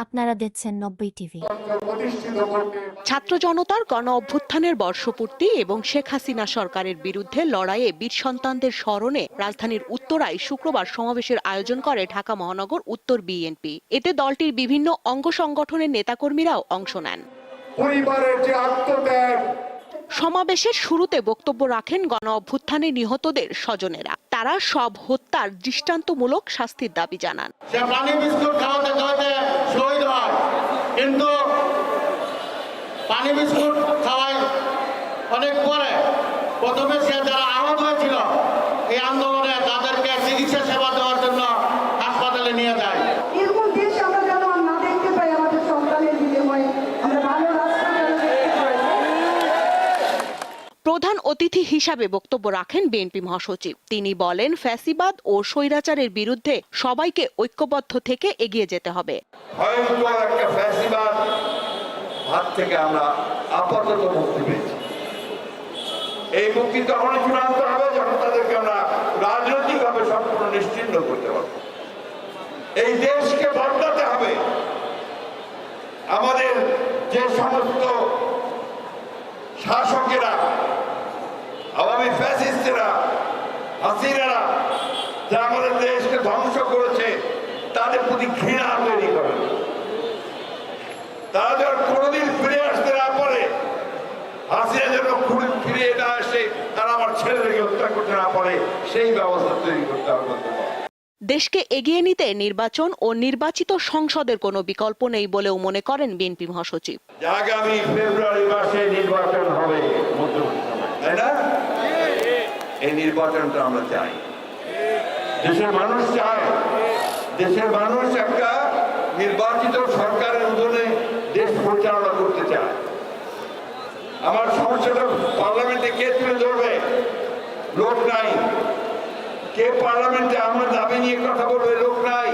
আপনারা দেখছেন 90 টিভি। ছাত্র জনতার গণ অভ্যুত্থানের বর্ষপূর্তি এবং শেখ হাসিনা সরকারের বিরুদ্ধে লড়াইয়ে বীর সন্তানদের স্মরণে রাজধানীর উত্তরায় শুক্রবার সমাবেশের আয়োজন করে ঢাকা মহানগর উত্তর বিএনপি। এতে দলটির বিভিন্ন অঙ্গ সংগঠনের নেতাকর্মীরাও অংশ নেন। পরিবারের যে আত্মত্যাগ। সমাবেশের শুরুতে বক্তব্য রাখেন গণ অভ্যুত্থানে নিহতদের স্বজনেরা। তারা সব হত্যার দৃষ্টান্তমূলক শাস্তির দাবি জানান। সে পানি বিস্কুট খাওয়াতে খাওয়াতে শহীদ হয়, কিন্তু পানি বিস্কুট খাওয়ায় অনেক পরে প্রথমে সে যারা আহত হয়েছিল এই আন্দোলনে তাদেরকে চিকিৎসা সেবা দেওয়ার জন্য হাসপাতালে নিয়ে যায়। এরকম দেশ আমরা যেন না দেখতে পাই, আমাদের সন্তানের বিনিময়ে আমরা ভালো রাস্তা দেখতে পাই। প্রধান অতিথি হিসাবে বক্তব্য রাখেন বিএনপি মহাসচিব। তিনি বলেন, ফ্যাসিবাদ ও স্বৈরাচারের বিরুদ্ধে সবাইকে ঐক্যবদ্ধ থেকে এগিয়ে যেতে হবে। ভয়ঙ্কর একটা ফ্যাসিবাদ হাত থেকে আমরা আপাতত মুক্তি পেয়েছি। এই মুক্তি তখনই চূড়ান্ত হবে যখন তাদেরকে আমরা রাজনৈতিকভাবে সম্পূর্ণ নিশ্চিহ্ন করতে পারব। এই দেশকে বদলাতে হবে। আমাদের যে সমস্ত শাসকেরা, আওয়ামী ফ্যাসিস্টেরা, হাসিনারা যারা আমাদের দেশকে ধ্বংস করেছে, তাদের প্রতি ঘৃণা তৈরি করে। তারা যেন কোনোদিন ফিরে আসতে না পারে, হাসিনা যেন ফিরে না আসে, তারা আমার ছেলেদেরকে হত্যা করতে না পারে, সেই ব্যবস্থা তৈরি করতে হবে। দেশকে এগিয়ে নিতে নির্বাচন ও নির্বাচিত সংসদের কোনো বিকল্প নেই বলেও মনে করেন বিএনপি মহাসচিব। আগামী ফেব্রুয়ারি মাসে নির্বাচন হবে, তাই না? এই নির্বাচনটা আমরা চাই, দেশের মানুষ চায়। দেশের মানুষ একটা নির্বাচিত সরকারের অধীনে দেশ পরিচালনা করতে চায়। আমার সমস্যাটা পার্লামেন্টে কে তুলে ধরবে? লোক নাই। কে পার্লামেন্টে আমরা দাবি নিয়ে কথা বলবে? লোক নাই।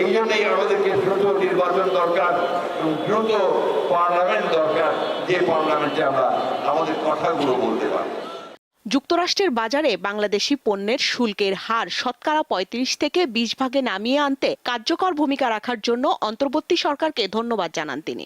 এই জন্যই আমাদেরকে দ্রুত নির্বাচন দরকার এবং দ্রুত পার্লামেন্ট দরকার, যে পার্লামেন্টে আমরা আমাদের কথাগুলো বলতে পারি। যুক্তরাষ্ট্রের বাজারে বাংলাদেশি পণ্যের শুল্কের হার শতকরা 35 থেকে 20 ভাগে নামিয়ে আনতে কার্যকর ভূমিকা রাখার জন্য অন্তর্বর্তী সরকারকে ধন্যবাদ জানান তিনি।